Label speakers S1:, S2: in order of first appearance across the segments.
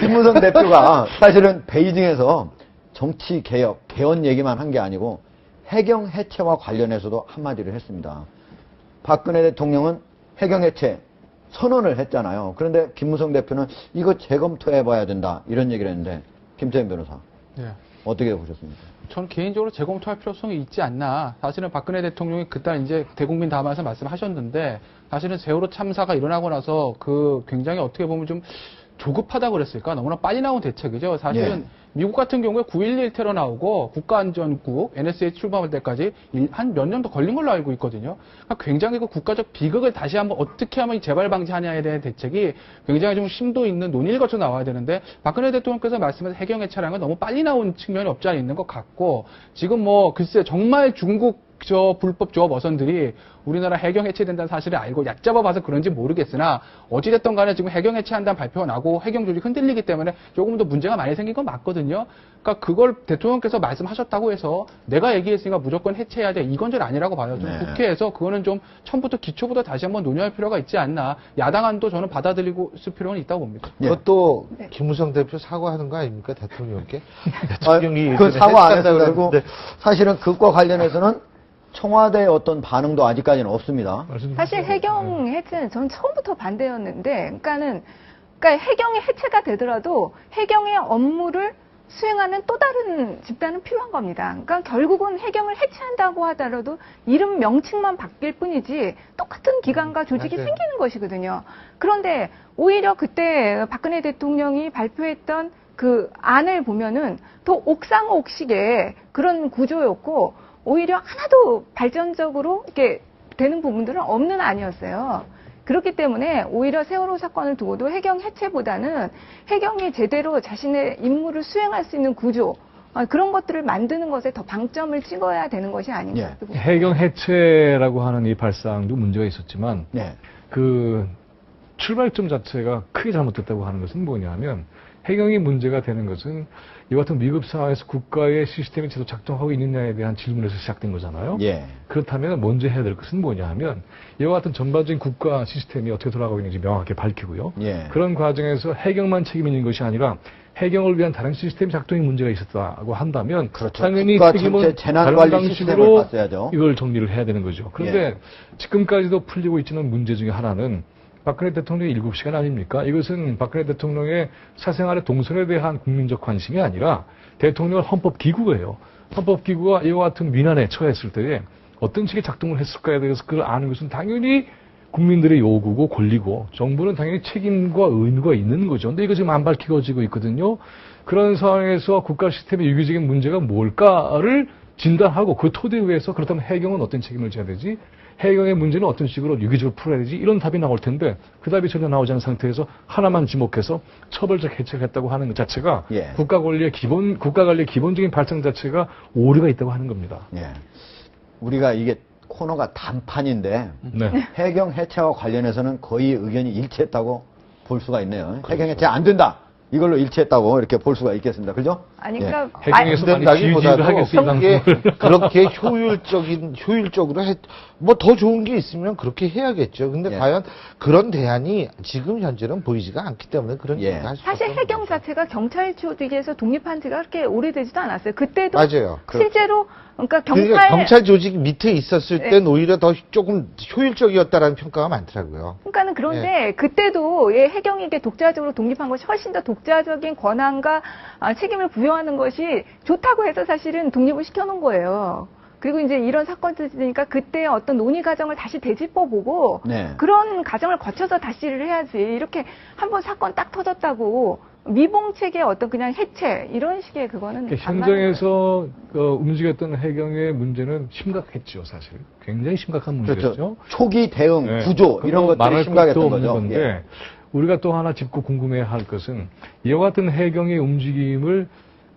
S1: 김무성 대표가 사실은 베이징에서 정치 개혁, 개헌 얘기만 한 게 아니고 해경 해체와 관련해서도 한마디를 했습니다. 박근혜 대통령은 해경 해체 선언을 했잖아요. 그런데 김무성 대표는 이거 재검토해봐야 된다 이런 얘기를 했는데 김태현 변호사
S2: 네.
S1: 어떻게 보셨습니까?
S2: 저는 개인적으로 재검토할 필요성이 있지 않나. 사실은 박근혜 대통령이 그날 이제 대국민 담화에서 말씀하셨는데 사실은 세월호 참사가 일어나고 나서 그 굉장히 어떻게 보면 좀 조급하다고 그랬을까? 너무나 빨리 나온 대책이죠. 사실은 미국 같은 경우에 9.11 테러 나오고 국가안전국 NSA 출범할 때까지 한 몇 년도 걸린 걸로 알고 있거든요. 그러니까 굉장히 그 국가적 비극을 다시 한번 어떻게 하면 재발 방지하냐에 대한 대책이 굉장히 좀 심도 있는 논의를 거쳐 나와야 되는데 박근혜 대통령께서 말씀하신 해경 해체라는 건 너무 빨리 나온 측면이 없지 않아 있는 것 같고 지금 뭐 글쎄 정말 중국 불법 조업 어선들이 우리나라 해경 해체된다는 사실을 알고 얕잡아 봐서 그런지 모르겠으나 어찌됐든 간에 지금 해경 해체한다는 발표가 나고 해경 조직이 흔들리기 때문에 조금 더 문제가 많이 생긴 건 맞거든요. 그러니까 그걸 대통령께서 말씀하셨다고 해서 내가 얘기했으니까 무조건 해체해야 돼. 이건 좀 아니라고 봐요. 좀 국회에서 그거는 좀 처음부터 기초부터 다시 한번 논의할 필요가 있지 않나. 야당안도 저는 받아들이고 있을 필요는 있다고 봅니다.
S3: 그것도 김무성 대표 사과하는 거 아닙니까? 대통령께? 대통령이
S1: 그 사과 안 했다고 그러고
S3: 네.
S1: 사실은 그것과 관련해서는 청와대의 어떤 반응도 아직까지는 없습니다.
S4: 사실 해경 해체는 전 처음부터 반대였는데, 그러니까 해경이 해체가 되더라도 해경의 업무를 수행하는 또 다른 집단은 필요한 겁니다. 그러니까 결국은 해경을 해체한다고 하더라도 이름 명칭만 바뀔 뿐이지 똑같은 기관과 조직이
S3: 맞아요.
S4: 생기는 것이거든요. 그런데 오히려 그때 박근혜 대통령이 발표했던 그 안을 보면은 더 옥상옥식의 그런 구조였고 오히려 하나도 발전적으로 이렇게 되는 부분들은 없는 안이었어요. 그렇기 때문에 오히려 세월호 사건을 두고도 해경 해체보다는 해경이 제대로 자신의 임무를 수행할 수 있는 구조 그런 것들을 만드는 것에 더 방점을 찍어야 되는 것이 아닌가.
S5: 해경 해체라고 하는 이 발상도 문제가 있었지만 그 출발점 자체가 크게 잘못됐다고 하는 것은 뭐냐면 해경이 문제가 되는 것은 이와 같은 미급 상황에서 국가의 시스템이 제대로 작동하고 있느냐에 대한 질문에서 시작된 거잖아요. 그렇다면 먼저 해야 될 것은 뭐냐 하면 이와 같은 전반적인 국가 시스템이 어떻게 돌아가고 있는지 명확하게 밝히고요. 그런 과정에서 해경만 책임이 있는 것이 아니라 해경을 위한 다른 시스템 작동에 문제가 있었다고 한다면 당연히 책임은 다른 방식으로 이걸 정리를 해야 되는 거죠. 그런데 지금까지도 풀리고 있지는 문제 중에 하나는 박근혜 대통령의 7시간 아닙니까? 이것은 박근혜 대통령의 사생활의 동선에 대한 국민적 관심이 아니라 대통령을 헌법기구예요. 헌법기구가 이와 같은 민한에 처했을 때에 어떤 식의 작동을 했을까에 대해서 그걸 아는 것은 당연히 국민들의 요구고 권리고 정부는 당연히 책임과 의무가 있는 거죠. 근데 이거 지금 안 밝혀지고 있거든요. 그런 상황에서 국가 시스템의 유기적인 문제가 뭘까를 진단하고 그 토대 위에서 그렇다면 해경은 어떤 책임을 져야 되지? 해경의 문제는 어떤 식으로 유기적으로 풀어야 되지? 이런 답이 나올 텐데 그 답이 전혀 나오지 않은 상태에서 하나만 지목해서 처벌적 해체를 했다고 하는 것 자체가 국가 관리의 기본적인 발상 자체가 오류가 있다고 하는 겁니다.
S1: 우리가 이게 코너가 단판인데 해경 해체와 관련해서는 거의 의견이 일치했다고 볼 수가 있네요. 해경 해체 안 된다. 이걸로 일치했다고 이렇게 볼 수가 있겠습니다. 그죠?
S4: 아니, 그러니까
S5: 해경에서
S3: 된다기보다도 그렇게 효율적으로 뭐 더 좋은 게 있으면 그렇게 해야겠죠. 근데 과연 그런 대안이 지금 현재는 보이지가 않기 때문에 그런 얘기를 할 수 없어요.
S4: 사실 해경 자체가 경찰 조직에서 독립한 지가 그렇게 오래되지도 않았어요. 그때도
S3: 맞아요.
S4: 실제로 그러니까
S3: 경찰 조직 밑에 있었을 땐 오히려 더 조금 효율적이었다라는 평가가 많더라고요.
S4: 그러니까는 그런데 그때도 해경이 이게 독자적으로 독립한 것이 훨씬 더 독자적인 권한과 책임을 부여하는 것이 좋다고 해서 사실은 독립을 시켜놓은 거예요. 그리고 이제 이런 사건들이 있으니까 그때 어떤 논의 과정을 다시 되짚어보고 그런 과정을 거쳐서 다시를 해야지. 이렇게 한번 사건 딱 터졌다고 미봉책의 어떤 그냥 해체 이런 식의 그거는
S5: 현장에서 움직였던 해경의 문제는 심각했죠, 사실. 굉장히 심각한 문제였죠.
S1: 그렇죠. 초기 대응, 구조 이런 것들이 심각했던 거죠.
S5: 건데 우리가 또 하나 짚고 궁금해야 할 것은 이와 같은 해경의 움직임을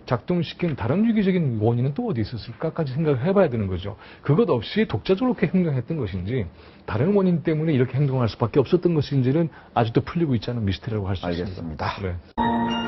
S5: 작동시킨 다른 유기적인 원인은 또 어디 있었을까까지 생각을 해봐야 되는 거죠. 그것 없이 독자적으로 그렇게 행동했던 것인지 다른 원인 때문에 이렇게 행동할 수밖에 없었던 것인지는 아직도 풀리고 있지 않은 미스터리라고 할 수 있습니다.
S1: 알겠습니다.